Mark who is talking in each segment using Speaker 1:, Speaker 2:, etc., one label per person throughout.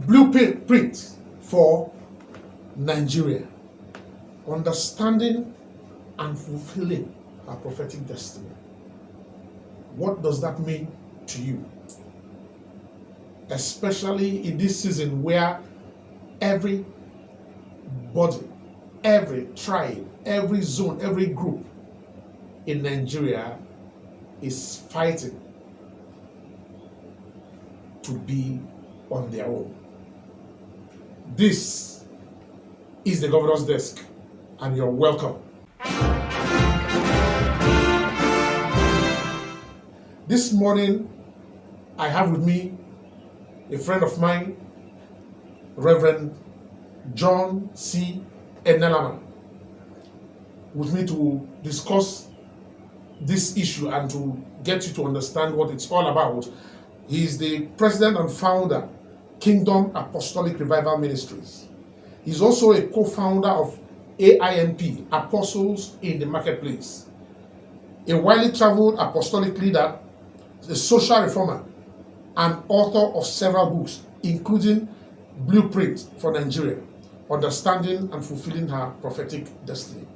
Speaker 1: blueprint for Nigeria, understanding and fulfilling our prophetic destiny. What does that mean to you? Especially in this season where every body, every tribe, every zone, every group in Nigeria is fighting to be on their own. This is the governor's desk, and you're welcome. This morning, I have with me a friend of mine, Reverend John C. Enelamah, with me to discuss this issue and to get you to understand what it's all about. He is the president and founder, Kingdom Apostolic Revival Ministries. He's also a co-founder of AIMP, Apostles in the Marketplace, a widely traveled apostolic leader, a social reformer, and author of several books, including Blueprint for Nigeria, Understanding and Fulfilling Her Prophetic Destiny.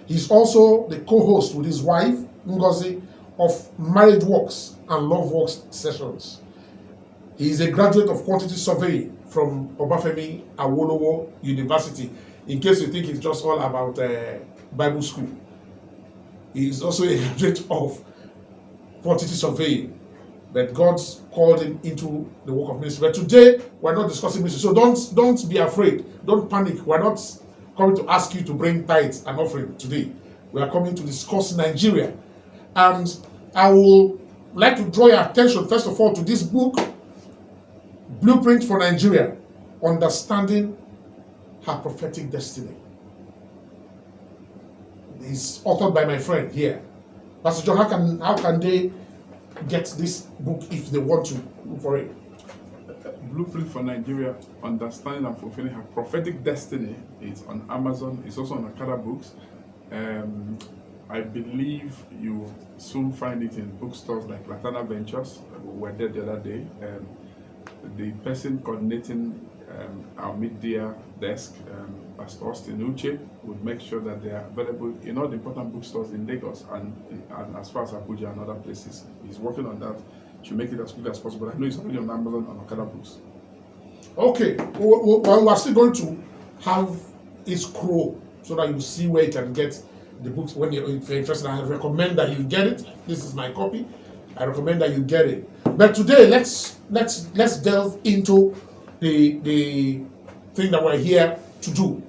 Speaker 1: He's also the co-host with his wife, Ngozi, of Marriage Walks and Love Walks sessions. He is a graduate of quantity surveying from Obafemi Awolowo University, in case you think it's just all about Bible school. He is also a graduate of quantity surveying, but God's called him into the work of ministry. But today, we're not discussing ministry, so don't be afraid, don't panic. We're not coming to ask you to bring tithes and offering today. We are coming to discuss Nigeria. And I would like to draw your attention, first of all, to this book, Blueprint for Nigeria, Understanding Her Prophetic Destiny. It's authored by my friend here. Pastor John, how can they get this book if they want to look for it?
Speaker 2: Blueprint for Nigeria, Understanding and Fulfilling Her Prophetic Destiny. It's on Amazon. It's also on Akada Books. I believe you soon find it in bookstores like Latana Ventures. We were there the other day. The person coordinating our media desk, Pastor Austin Uche, would make sure that they are available in all the important bookstores in Lagos and as far as Abuja and other places. He's working on that to make it as quick as possible. I know it's already on Amazon and Okada Books.
Speaker 1: Okay, well, we're still going to have a scroll so that you see where you can get the books if you're interested. I recommend that you get it. This is my copy. I recommend that you get it. But today, let's delve into the thing that we're here to do: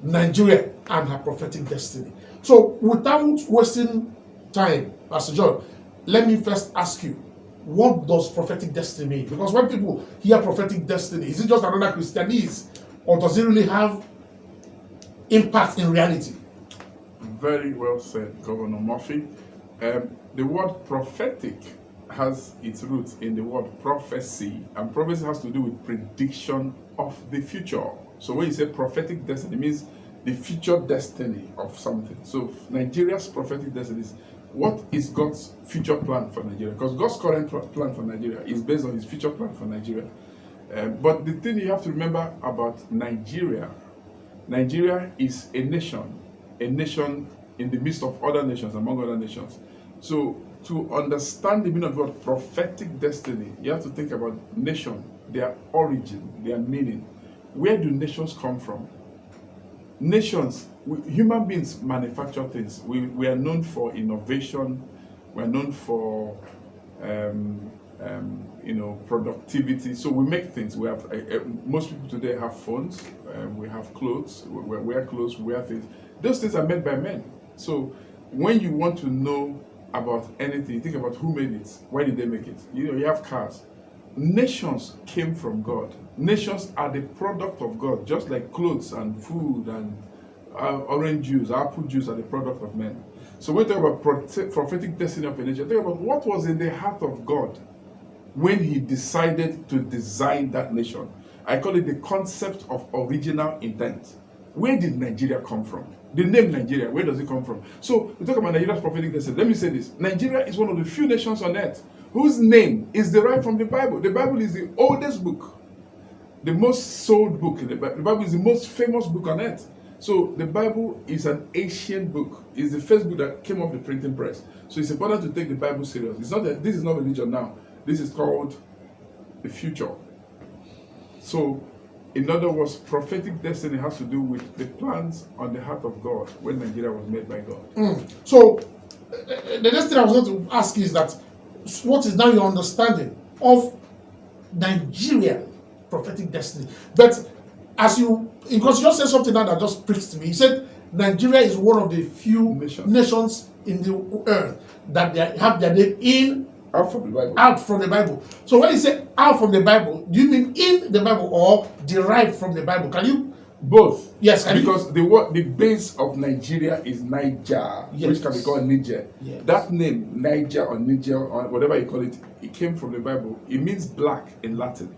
Speaker 1: Nigeria and her prophetic destiny. So, without wasting time, Pastor John, let me first ask you, what does prophetic destiny mean? Because when people hear prophetic destiny, is it just another Christianese, or does it really have impact in reality?
Speaker 2: Very well said, Governor Murphy. The word prophetic has its roots in the word prophecy, and prophecy has to do with prediction of the future. So when you say prophetic destiny, it means the future destiny of something. So Nigeria's prophetic destiny is, what is God's future plan for Nigeria? Because God's current plan for Nigeria is based on his future plan for Nigeria. But the thing you have to remember about Nigeria is a nation in the midst of other nations, among other nations. So to understand the meaning of the word prophetic destiny, you have to think about nation, their origin, their meaning. Where do nations come from? Nations, human beings manufacture things. We are known for innovation. We are known for productivity. So we make things. We have most people today have phones. We have clothes. We wear clothes. We wear things. Those things are made by men. So when you want to know about anything, think about who made it. Why did they make it? You have cars. Nations came from God. Nations are the product of God, just like clothes and food and orange juice, apple juice are the product of men. So when we talk about prophetic destiny of a nation, think about what was in the heart of God when he decided to design that nation. I call it the concept of original intent. Where did Nigeria come from? The name Nigeria, where does it come from? So we talk about Nigeria's prophetic destiny. Let me say this. Nigeria is one of the few nations on earth whose name is derived from the Bible. The Bible is the oldest book. the most sold book in the Bible. The Bible is the most famous book on earth. So the Bible is an ancient book. It's the first book that came off the printing press. So it's important to take the Bible serious. It's not that this is not religion now. This is called the future. So, in other words, prophetic destiny has to do with the plans on the heart of God when Nigeria was made by God.
Speaker 1: So, the next thing I was going to ask is that what is now your understanding of Nigeria prophetic destiny? But as you, because you just said something now that just pricked to me. You said Nigeria is one of the few nations in the earth that they have their name
Speaker 2: out from the Bible.
Speaker 1: Out from the Bible. So when you say out from the Bible, do you mean in the Bible or derived from the Bible? Can you?
Speaker 2: Both.
Speaker 1: Yes.
Speaker 2: Because the base of Nigeria is Niger, yes, which can be called Niger. Yes. That name, Niger or Niger or whatever you call it, it came from the Bible. It means black in Latin.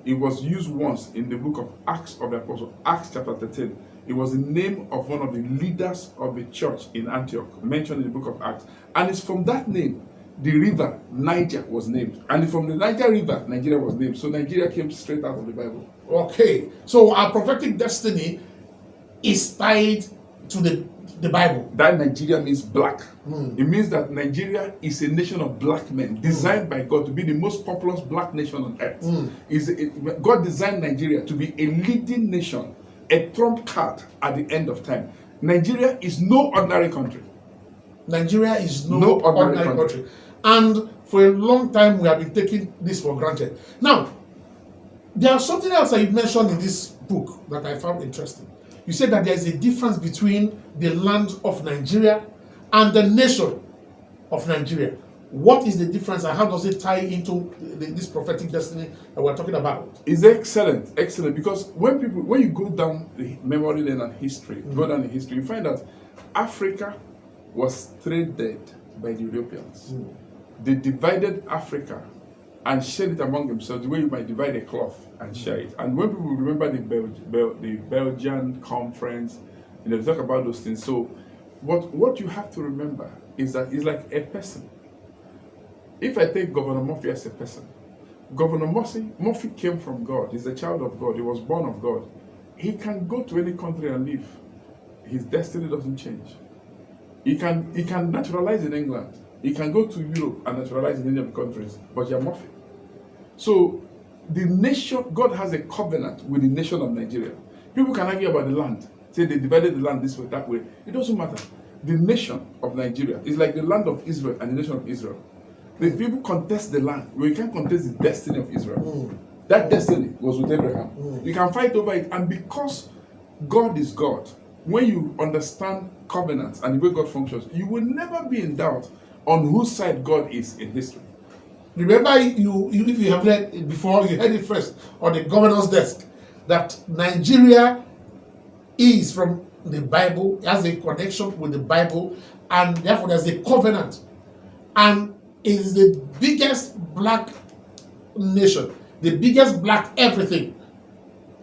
Speaker 2: It was used once in the book of Acts of the Apostle, Acts chapter 13. It was the name of one of the leaders of the church in Antioch, mentioned in the book of Acts. And it's from that name the river Niger was named. And from the Niger River, Nigeria was named. So Nigeria came straight out of the Bible.
Speaker 1: Okay. So our prophetic destiny is tied to the Bible.
Speaker 2: That Nigeria means black. It means that Nigeria is a nation of black men, designed by God to be the most populous black nation on earth. God designed Nigeria to be a leading nation, a trump card at the end of time. Nigeria is no ordinary country.
Speaker 1: Nigeria is no ordinary country. And for a long time, we have been taking this for granted. Now, there's something else that you mentioned in this book that I found interesting. You said that there's a difference between the land of Nigeria and the nation of Nigeria. What is the difference and how does it tie into this prophetic destiny that we're talking about?
Speaker 2: It's excellent, because when you go down the memory lane and history, you find that Africa was traded by the Europeans. They divided Africa and shared it among themselves the way you might divide a cloth and share it. And when people remember the Belgian conference, they talk about those things. So what you have to remember is that it's like a person. If I take Governor Murphy as a person, Governor Murphy came from God. He's a child of God. He was born of God. He can go to any country and live. His destiny doesn't change. He can naturalize in England. He can go to Europe and naturalize in any of the countries, but you're Murphy. So the nation, God has a covenant with the nation of Nigeria. People can argue about the land, say they divided the land this way, that way. It doesn't matter. The nation of Nigeria is like the land of Israel and the nation of Israel. The people contest the land, we can't contest the destiny of Israel. That destiny was with Abraham. You can fight over it, and because God is God, when you understand covenants and the way God functions, you will never be in doubt on whose side God is in history.
Speaker 1: Remember, if you have read it before, you heard it first on the governor's desk, that Nigeria is from the Bible, has a connection with the Bible, and therefore there's a covenant. And it is the biggest black nation, the biggest black everything.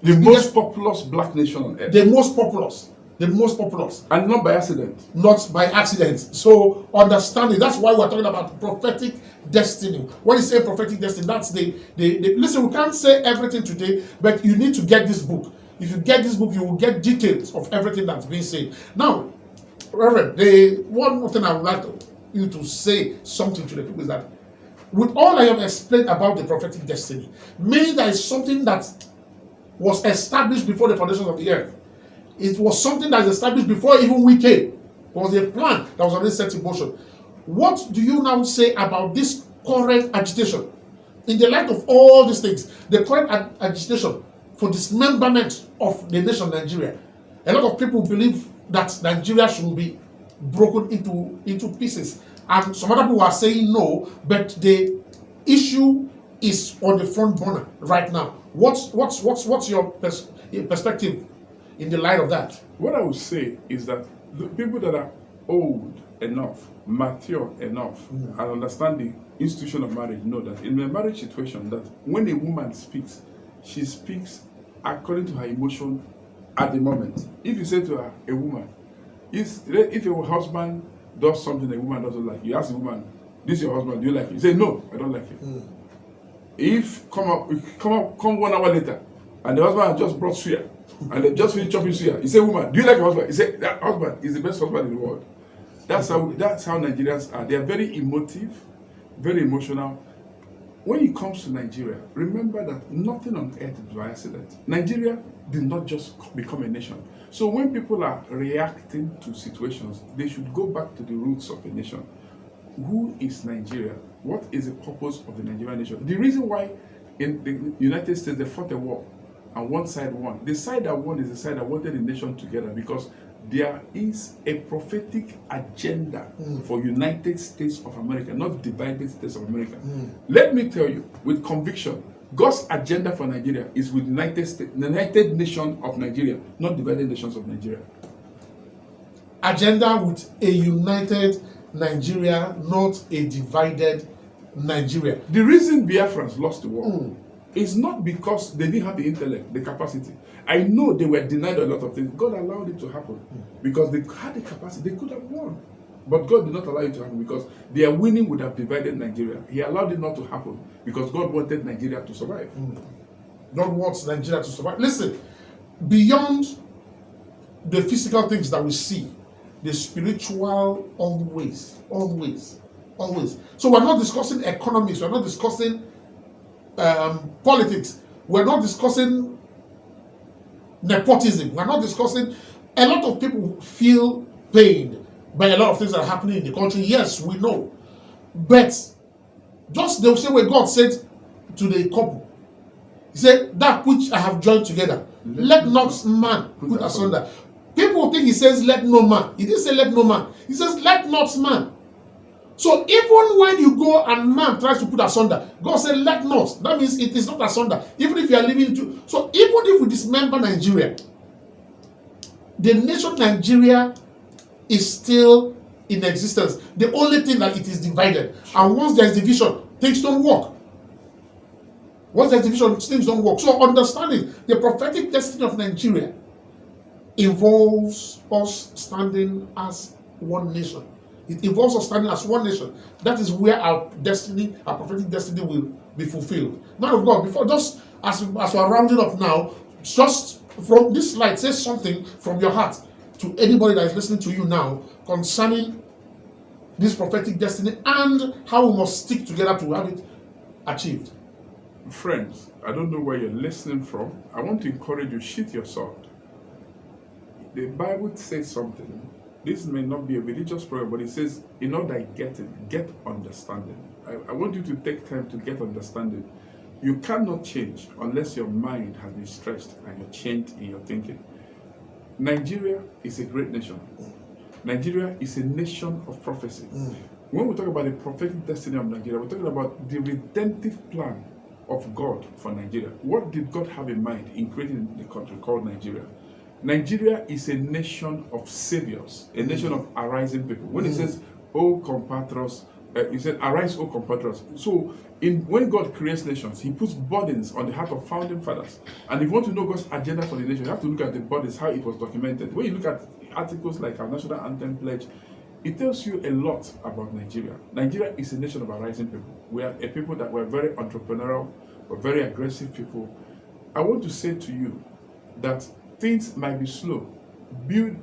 Speaker 2: The most populous black nation on earth.
Speaker 1: The most populous.
Speaker 2: And not by accident.
Speaker 1: Not by accident. So understand it. That's why we're talking about prophetic destiny. When you say prophetic destiny, that's the listen, we can't say everything today, but you need to get this book. If you get this book, you will get details of everything that's being said. Now, Reverend, the one more thing I would like you to say something to the people is that with all I have explained about the prophetic destiny, meaning that is something that was established before the foundations of the earth. It was something that was established before even we came. It was a plan that was already set in motion. What do you now say about this current agitation? In the light of all these things, the current agitation for dismemberment of the nation Nigeria. A lot of people believe that Nigeria should be broken into pieces. And some other people are saying no, but the issue is on the front burner right now. What's your perspective in the light of that?
Speaker 2: What I would say is that the people that are old enough, mature enough, and understand the institution of marriage know that in a marriage situation, that when a woman speaks, she speaks according to her emotion at the moment. If you say to her, a woman, if your husband does something a woman doesn't like, you ask the woman, this is your husband, do you like it? You say, no, I don't like it. If come 1 hour later, And the husband had just brought suya. And they just finished chopping suya. He said, woman, do you like your husband? He said, that husband is the best husband in the world. That's how Nigerians are. They are very emotive, very emotional. When it comes to Nigeria, remember that nothing on earth is by accident. Nigeria did not just become a nation. So when people are reacting to situations, they should go back to the roots of a nation. Who is Nigeria? What is the purpose of the Nigerian nation? The reason why in the United States they fought a war and one side won. The side that won is the side that wanted the nation together, because there is a prophetic agenda for United States of America, not divided States of America. Let me tell you with conviction, God's agenda for Nigeria is with the United Nation of Nigeria, not divided nations of Nigeria.
Speaker 1: Agenda with a united Nigeria, not a divided Nigeria.
Speaker 2: The reason Biafrans lost the war is not because they didn't have the intellect, the capacity. I know they were denied a lot of things. God allowed it to happen because they had the capacity. They could have won. But God did not allow it to happen because their winning would have divided Nigeria. He allowed it not to happen because God wanted Nigeria to survive.
Speaker 1: God wants Nigeria to survive. Listen, beyond the physical things that we see, the spiritual always. So we're not discussing economics, we're not discussing politics, we're not discussing nepotism, we're not discussing. A lot of people feel pained by a lot of things that are happening in the country. Yes, we know. But just the same way God said to the couple, He said, that which I have joined together, let not man put asunder. People think He says, let no man. He didn't say, let no man. He says, let not man. So even when you go and man tries to put asunder, God said, let not. That means it is not asunder. Even if you are living to. So even if we dismember Nigeria, the nation Nigeria is still in existence. The only thing that it is divided. And once there is division, things don't work. Once there is division, things don't work. So understanding the prophetic destiny of Nigeria involves us standing as one nation. It involves us standing as one nation. That is where our destiny, our prophetic destiny, will be fulfilled. Man of God, before just as we're rounding up now, just from this slide, say something from your heart to anybody that is listening to you now concerning this prophetic destiny and how we must stick together to have it achieved.
Speaker 2: Friends, I don't know where you're listening from. I want to encourage you, sheath your sword. The Bible says something. This may not be a religious prayer, but it says, in order get it, get understanding. I want you to take time to get understanding. You cannot change unless your mind has been stretched and you're changed in your thinking. Nigeria is a great nation. Nigeria is a nation of prophecy. When we talk about the prophetic destiny of Nigeria, we're talking about the redemptive plan of God for Nigeria. What did God have in mind in creating the country called Nigeria? Nigeria is a nation of saviors, a nation of arising people. When it says, O compatriots, he said, arise, O compatriots. So, when God creates nations, He puts burdens on the heart of founding fathers. And if you want to know God's agenda for the nation, you have to look at the burdens, how it was documented. When you look at articles like our national anthem pledge, it tells you a lot about Nigeria. Nigeria is a nation of arising people. We are a people that were very entrepreneurial, we're very aggressive people. I want to say to you that things might be slow.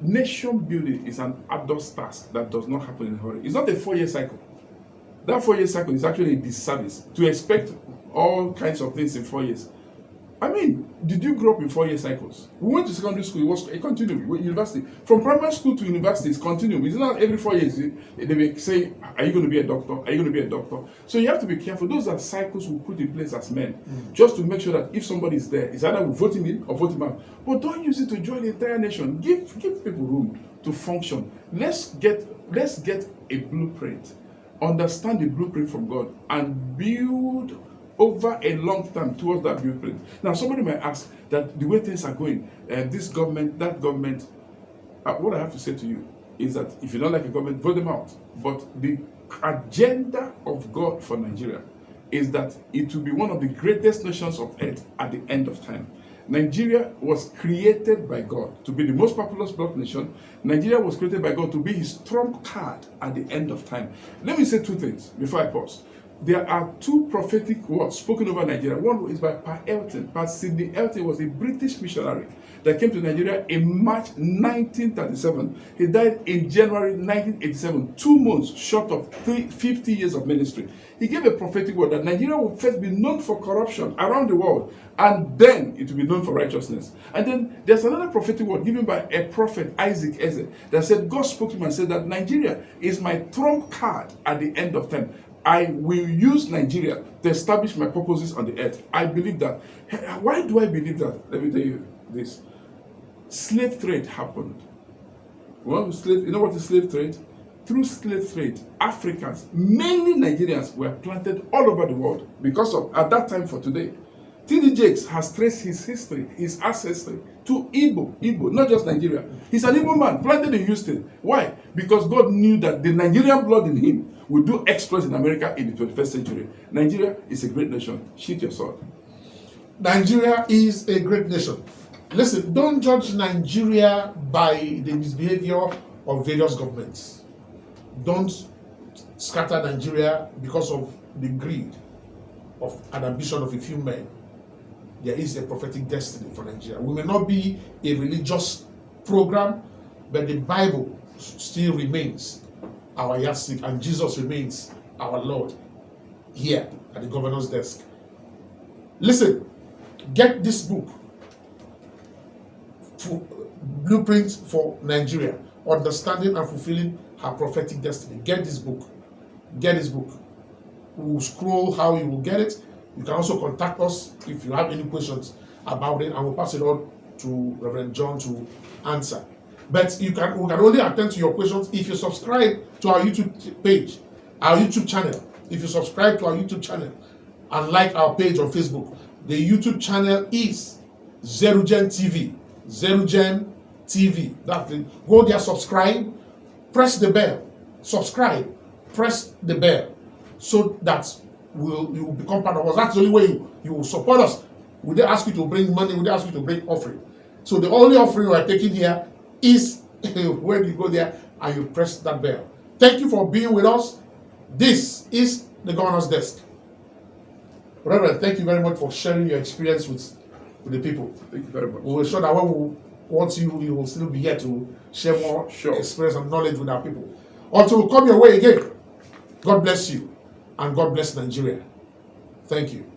Speaker 2: Nation building is an arduous task that does not happen in a hurry. It's not a 4-year cycle. That 4-year cycle is actually a disservice to expect all kinds of things in 4 years. I mean, did you grow up in 4-year cycles? We went to secondary school, it was a continuum. University, from primary school to university, it's continuum. It's not every 4 years they will say, are you going to be a doctor? Are you going to be a doctor? So you have to be careful. Those are cycles we put in place as men, just to make sure that if somebody is there, it's either we vote him in or vote him out. But don't use it to join the entire nation. Give people room to function. Let's get a blueprint. Understand the blueprint from God and build over a long time towards that blueprint. Now, somebody might ask that the way things are going, this government, that government, what I have to say to you is that if you don't like a government, vote them out. But the agenda of God for Nigeria is that it will be one of the greatest nations of earth at the end of time. Nigeria was created by God to be the most populous bloc nation. Nigeria was created by God to be His trump card at the end of time. Let me say two things before I pause. there are two prophetic words spoken over Nigeria. One is by Pa Elton. Pa Sidney Elton was a British missionary that came to Nigeria in March 1937. He died in January 1987, 2 months short of 50 years of ministry. He gave a prophetic word that Nigeria will first be known for corruption around the world, and then it will be known for righteousness. And then there's another prophetic word given by a prophet, Isaac Eze, that said, God spoke to him and said that Nigeria is my trump card at the end of time. I will use Nigeria to establish my purposes on the earth. I believe that. Why do I believe that? Let me tell you this. Slave trade happened. Well, you know what is slave trade? Through slave trade, Africans, mainly Nigerians, were planted all over the world because of, at that time for today, T.D. Jakes has traced his history, his ancestry, to Igbo, not just Nigeria. He's an Igbo man, planted in Houston. Why? Because God knew that the Nigerian blood in him would do exploits in America in the 21st century. Nigeria is a great nation. Shoot your sword.
Speaker 1: Nigeria is a great nation. Listen, don't judge Nigeria by the misbehavior of various governments. Don't scatter Nigeria because of the greed of an ambition of a few men. There is a prophetic destiny for Nigeria. We may not be a religious program, but the Bible still remains our yardstick, and Jesus remains our Lord here at the governor's desk. Listen, get this book, Blueprints for Nigeria, Understanding and Fulfilling Her Prophetic Destiny. Get this book. Get this book. We'll scroll how you will get it. You can also contact us if you have any questions about it, and we'll pass it on to Reverend John to answer. But we can only attend to your questions if you subscribe to our YouTube page, our YouTube channel. If you subscribe to our YouTube channel and like our page on Facebook, the YouTube channel is Zerugen TV. Zerugen TV. That's it. Go there, subscribe, press the bell, subscribe, press the bell, so that you will become part of us. That's the only way you will support us. We don't ask you to bring money, we don't ask you to bring offering. So the only offering we are taking here is when you go there and you press that bell. Thank you for being with us. This is the governor's desk. Reverend, thank you very much for sharing your experience with the people.
Speaker 2: Thank you very much.
Speaker 1: We will show that when we want you will still be here to share more experience and knowledge with our people. Until we come your way again, God bless you and God bless Nigeria. Thank you.